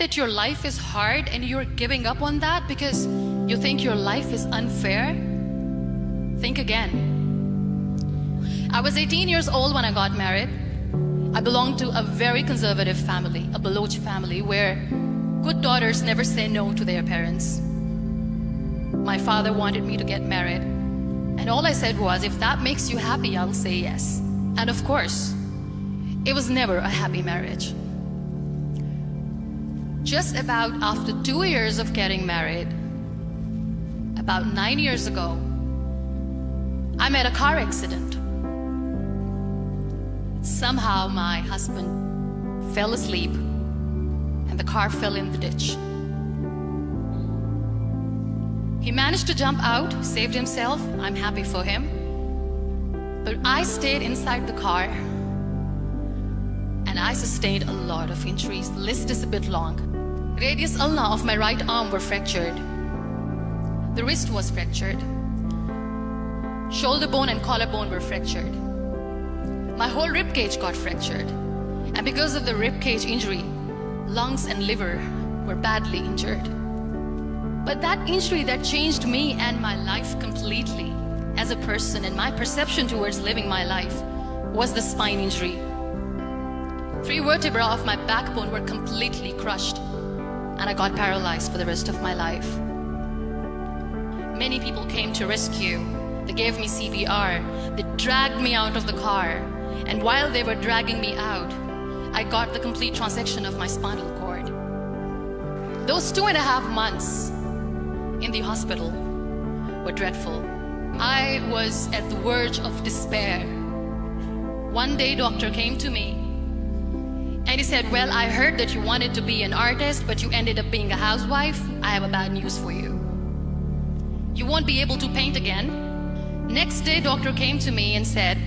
that your life is hard and you're giving up on that because you think your life is unfair, think again. I was 18 years old when I got married. I belonged to a very conservative family, a Baloch family, where good daughters never say no to their parents. My father wanted me to get married, and all I said was, if that makes you happy, I'll say yes. And of course, it was never a happy marriage. Just about after 2 years of getting married, about 9 years ago, I met a car accident. Somehow my husband fell asleep and the car fell in the ditch. He managed to jump out, saved himself. I'm happy for him. But I stayed inside the car and I sustained a lot of injuries. The list is a bit long. Radius ulna of my right arm were fractured. The wrist was fractured. Shoulder bone and collarbone were fractured. My whole rib cage got fractured. And because of the rib cage injury, lungs and liver were badly injured. But that injury that changed me and my life completely as a person and my perception towards living my life was the spine injury. 3 vertebrae of my backbone were completely crushed and I got paralyzed for the rest of my life. Many people came to rescue. They gave me CPR. They dragged me out of the car. And while they were dragging me out, I got the complete transection of my spinal cord. Those 2.5 months in the hospital were dreadful. I was at the verge of despair. One day, doctor came to me and he said, well, I heard that you wanted to be an artist, but you ended up being a housewife. I have a bad news for you. You won't be able to paint again. Next day, doctor came to me and said,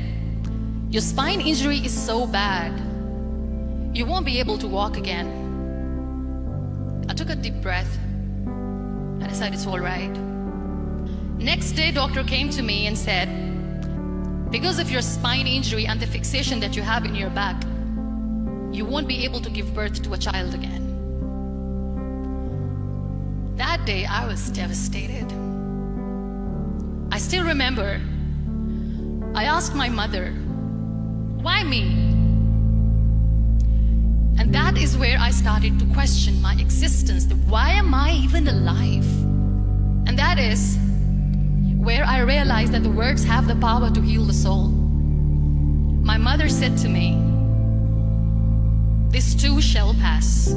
your spine injury is so bad, you won't be able to walk again. I took a deep breath. I decided it's all right. Next day, doctor came to me and said, because of your spine injury and the fixation that you have in your back, you won't be able to give birth to a child again. That day, I was devastated. I still remember, I asked my mother, why me? And that is where I started to question my existence. Why am I even alive? And that is where I realized that the words have the power to heal the soul. My mother said to me, this too shall pass.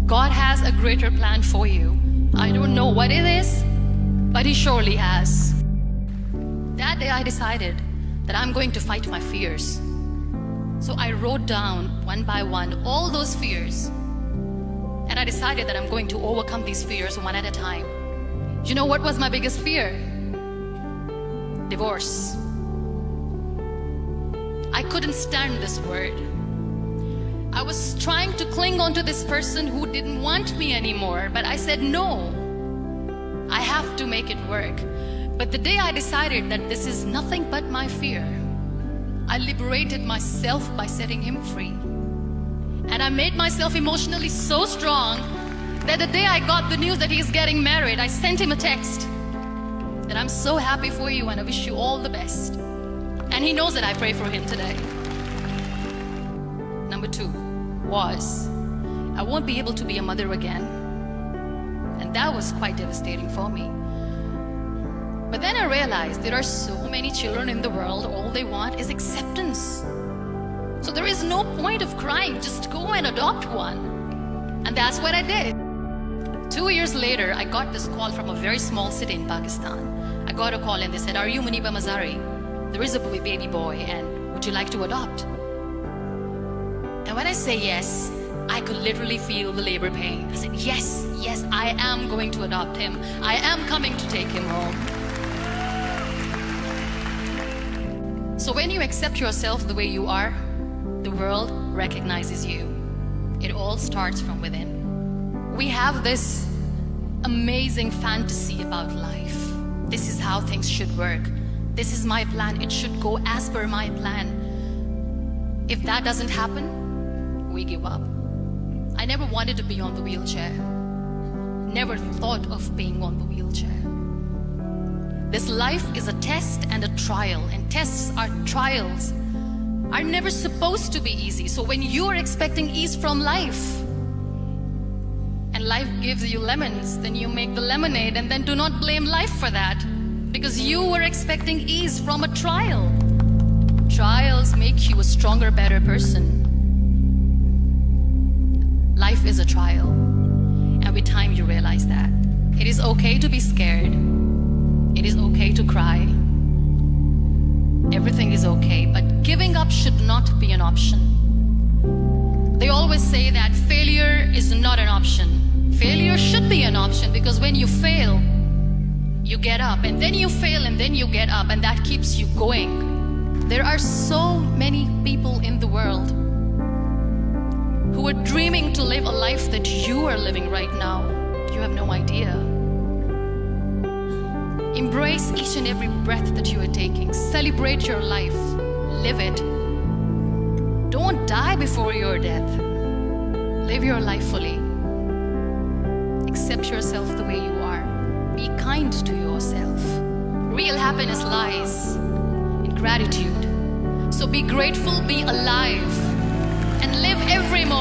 God has a greater plan for you. I don't know what it is, but He surely has. That day I decided that I'm going to fight my fears. So I wrote down one by one all those fears. And I decided that I'm going to overcome these fears one at a time. You know what was my biggest fear? Divorce. I couldn't stand this word. I was trying to cling on to this person who didn't want me anymore, but I said no. I have to make it work. But the day I decided that this is nothing but my fear, I liberated myself by setting him free. And I made myself emotionally so strong that the day I got the news that he's getting married, I sent him a text that I'm so happy for you and I wish you all the best. And he knows that I pray for him today. Number 2 was, I won't be able to be a mother again. And that was quite devastating for me. But then I realized there are so many children in the world, all they want is acceptance. So there is no point of crying, just go and adopt one. And that's what I did. 2 years later, I got this call from a very small city in Pakistan. I got a call and they said, are you Muniba Mazari? There is a baby boy and would you like to adopt? And when I say yes, I could literally feel the labor pain. I said, yes, I am going to adopt him. I am coming to take him home. So when you accept yourself the way you are, the world recognizes you. It all starts from within. We have this amazing fantasy about life. This is how things should work. This is my plan. It should go as per my plan. If that doesn't happen, we give up. I never wanted to be on the wheelchair. Never thought of being on the wheelchair. This life is a test and a trial, and tests are trials are never supposed to be easy. So when you are expecting ease from life, and life gives you lemons, then you make the lemonade, and then do not blame life for that, because you were expecting ease from a trial. Trials make you a stronger, better person. Life is a trial, and with time you realize that. It is okay to be scared. It is okay to cry. Everything is okay, but giving up should not be an option. They always say that failure is not an option. Failure should be an option, because when you fail, you get up, and then you fail, and then you get up, and that keeps you going. There are so many people in the world who are dreaming to live a life that you are living right now. You have no idea. Embrace each and every breath that you are taking. Celebrate your life. Live it. Don't die before your death. Live your life fully. Accept yourself the way you are. Be kind to yourself. Real happiness lies in gratitude. So be grateful, be alive, and live every moment